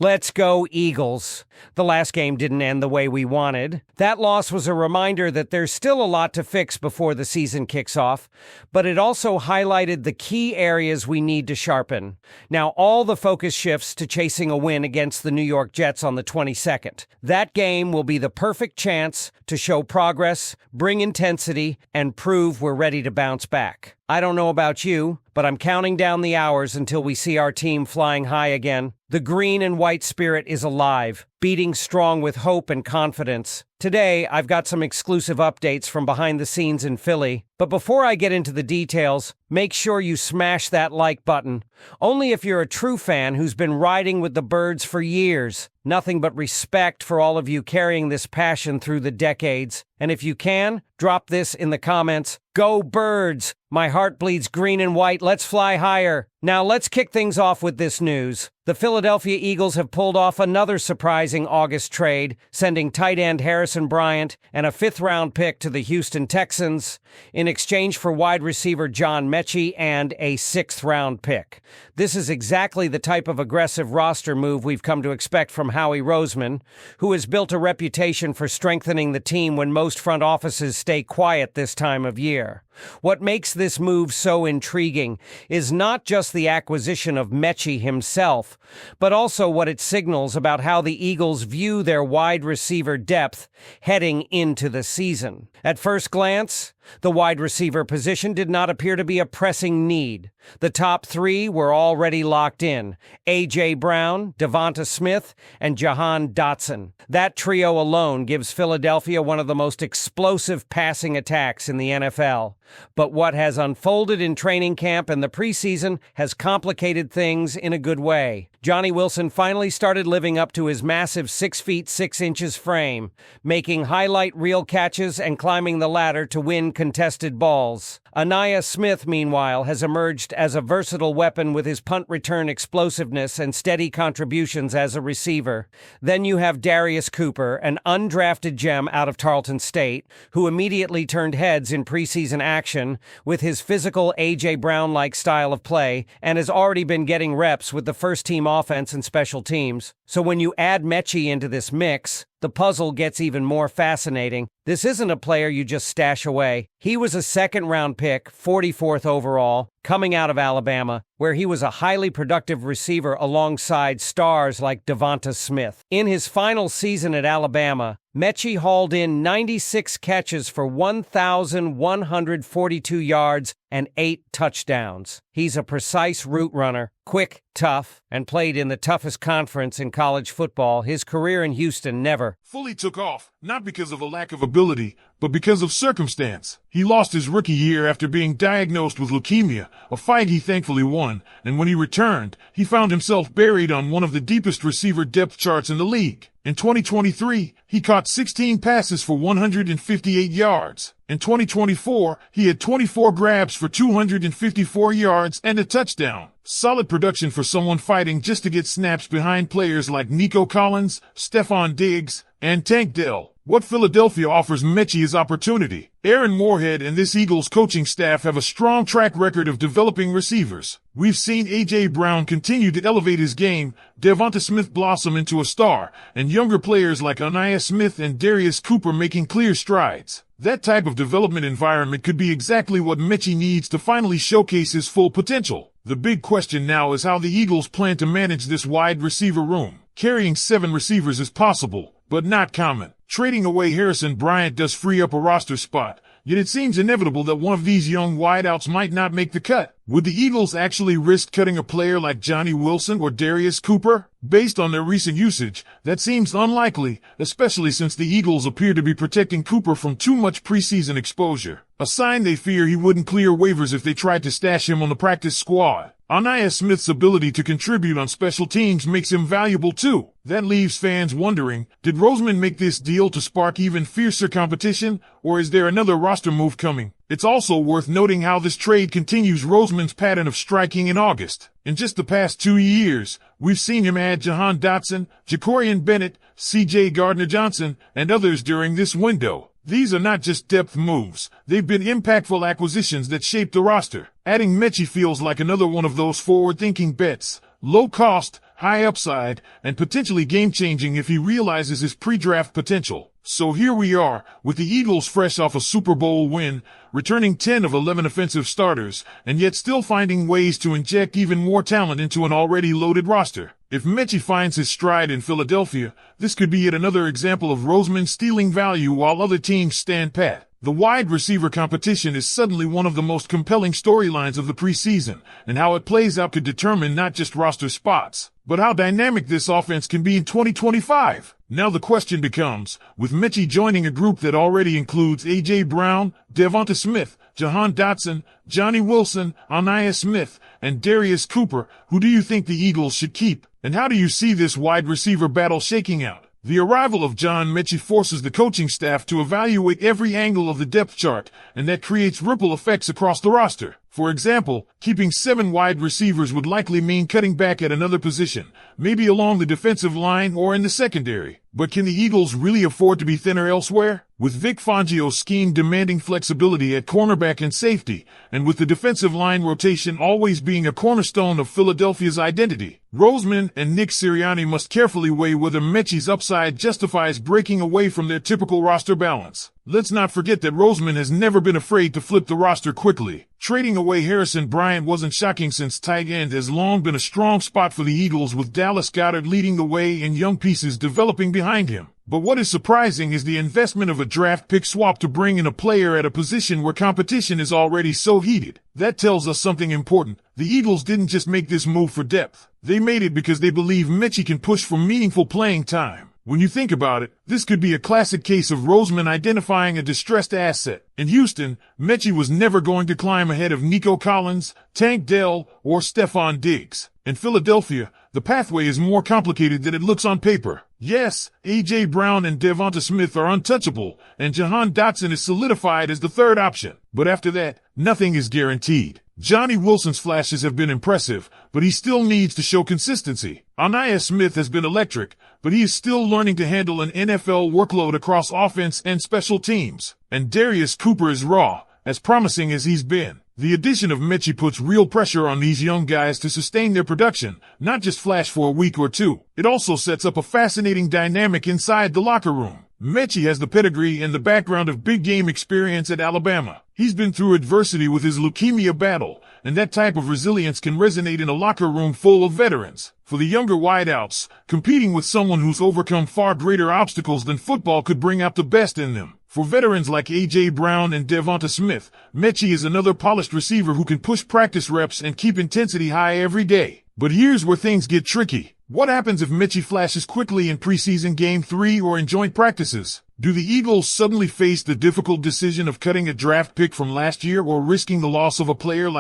Let's go, Eagles. The last game didn't end the way we wanted. That loss was a reminder that there's still a lot to fix before the season kicks off, but it also highlighted the key areas we need to sharpen. Now all the focus shifts to chasing a win against the New York Jets on the 22nd. That game will be the perfect chance to show progress, bring intensity, and prove we're ready to bounce back. I don't know about you, but I'm counting down the hours until we see our team flying high again. The green and white spirit is alive, beating strong with hope and confidence. Today, I've got some exclusive updates from behind the scenes in Philly. But before I get into the details, make sure you smash that like button. Only if you're a true fan who's been riding with the birds for years. Nothing but respect for all of you carrying this passion through the decades. And if you can, drop this in the comments. Go Birds! My heart bleeds green and white. Let's fly higher. Now let's kick things off with this news. The Philadelphia Eagles have pulled off another surprising August trade, sending tight end Harrison Bryant and a fifth-round pick to the Houston Texans in exchange for wide receiver John Mechie and a sixth-round pick. This is exactly the type of aggressive roster move we've come to expect from Howie Roseman, who has built a reputation for strengthening the team when most front offices stay quiet this time of year. What makes this move so intriguing is not just the acquisition of Mechie himself, but also what it signals about how the Eagles view their wide receiver depth heading into the season. At first glance, the wide receiver position did not appear to be a pressing need. The top three were already locked in: A.J. Brown, DeVonta Smith, and Jahan Dotson. That trio alone gives Philadelphia one of the most explosive passing attacks in the NFL. But what has unfolded in training camp and the preseason has complicated things in a good way. Johnny Wilson finally started living up to his massive 6 feet 6 inches frame, making highlight reel catches and climbing the ladder to win contested balls. Anaya Smith, meanwhile, has emerged as a versatile weapon with his punt return explosiveness and steady contributions as a receiver. Then you have Darius Cooper, an undrafted gem out of Tarleton State, who immediately turned heads in preseason action with his physical A.J. Brown-like style of play and has already been getting reps with the first-team offense and special teams. So when you add Mechie into this mix, the puzzle gets even more fascinating. This isn't a player you just stash away. He was a second-round pick, 44th overall, coming out of Alabama, where he was a highly productive receiver alongside stars like DeVonta Smith. In his final season at Alabama, Mechie hauled in 96 catches for 1,142 yards and 8 touchdowns. He's a precise route runner, quick, tough, and played in the toughest conference in college football. His career in Houston never fully took off, not because of a lack of ability, but because of circumstance. He lost his rookie year after being diagnosed with leukemia, a fight he thankfully won, and when he returned, he found himself buried on one of the deepest receiver depth charts in the league. In 2023, he caught 16 passes for 158 yards. In 2024, he had 24 grabs for 254 yards and a touchdown. Solid production for someone fighting just to get snaps behind players like Nico Collins, Stephon Diggs, and Tank Dell. What Philadelphia offers Mechie is opportunity. Aaron Moorhead and this Eagles coaching staff have a strong track record of developing receivers. We've seen A.J. Brown continue to elevate his game, DeVonta Smith blossom into a star, and younger players like Anaya Smith and Darius Cooper making clear strides. That type of development environment could be exactly what Mechie needs to finally showcase his full potential. The big question now is how the Eagles plan to manage this wide receiver room. Carrying 7 receivers is possible, but not common. Trading away Harrison Bryant does free up a roster spot, yet it seems inevitable that one of these young wideouts might not make the cut. Would the Eagles actually risk cutting a player like Johnny Wilson or Darius Cooper? Based on their recent usage, that seems unlikely, especially since the Eagles appear to be protecting Cooper from too much preseason exposure. A sign they fear he wouldn't clear waivers if they tried to stash him on the practice squad. Anaya Smith's ability to contribute on special teams makes him valuable too. That leaves fans wondering, did Roseman make this deal to spark even fiercer competition, or is there another roster move coming? It's also worth noting how this trade continues Roseman's pattern of striking in August. In just the past 2 years, we've seen him add Jahan Dotson, Jacorian Bennett, C.J. Gardner-Johnson, and others during this window. These are not just depth moves. They've been impactful acquisitions that shape the roster. Adding Mechie feels like another one of those forward-thinking bets. Low cost, high upside, and potentially game-changing if he realizes his pre-draft potential. So here we are, with the Eagles fresh off a Super Bowl win, returning 10 of 11 offensive starters, and yet still finding ways to inject even more talent into an already loaded roster. If Mechie finds his stride in Philadelphia, this could be yet another example of Roseman stealing value while other teams stand pat. The wide receiver competition is suddenly one of the most compelling storylines of the preseason, and how it plays out could determine not just roster spots, but how dynamic this offense can be in 2025. Now the question becomes, with Mechie joining a group that already includes A.J. Brown, DeVonta Smith, Jahan Dotson, Johnny Wilson, Anaya Smith, and Darius Cooper, who do you think the Eagles should keep? And how do you see this wide receiver battle shaking out? The arrival of John Mechie forces the coaching staff to evaluate every angle of the depth chart, and that creates ripple effects across the roster. For example, keeping 7 wide receivers would likely mean cutting back at another position, maybe along the defensive line or in the secondary. But can the Eagles really afford to be thinner elsewhere? With Vic Fangio's scheme demanding flexibility at cornerback and safety, and with the defensive line rotation always being a cornerstone of Philadelphia's identity, Roseman and Nick Sirianni must carefully weigh whether Mechie's upside justifies breaking away from their typical roster balance. Let's not forget that Roseman has never been afraid to flip the roster quickly. Trading away Harrison Bryant wasn't shocking since tight end has long been a strong spot for the Eagles, with Dallas Goedert leading the way and young pieces developing behind him. But what is surprising is the investment of a draft pick swap to bring in a player at a position where competition is already so heated. That tells us something important. The Eagles didn't just make this move for depth. They made it because they believe Mechie can push for meaningful playing time. When you think about it, this could be a classic case of Roseman identifying a distressed asset. In Houston, Mechie was never going to climb ahead of Nico Collins, Tank Dell, or Stephon Diggs. In Philadelphia, the pathway is more complicated than it looks on paper. Yes, A.J. Brown and DeVonta Smith are untouchable, and Jahan Dotson is solidified as the third option. But after that, nothing is guaranteed. Johnny Wilson's flashes have been impressive, but he still needs to show consistency. Anaya Smith has been electric, but he is still learning to handle an NFL workload across offense and special teams. And Darius Cooper is raw, as promising as he's been. The addition of Mechie puts real pressure on these young guys to sustain their production, not just flash for a week or two. It also sets up a fascinating dynamic inside the locker room. Mechie has the pedigree and the background of big game experience at Alabama. He's been through adversity with his leukemia battle, and that type of resilience can resonate in a locker room full of veterans. For the younger wideouts, competing with someone who's overcome far greater obstacles than football could bring out the best in them. For veterans like A.J. Brown and DeVonta Smith, Mechie is another polished receiver who can push practice reps and keep intensity high every day. But here's where things get tricky. What happens if Mechie flashes quickly in preseason Game 3 or in joint practices? Do the Eagles suddenly face the difficult decision of cutting a draft pick from last year or risking the loss of a player like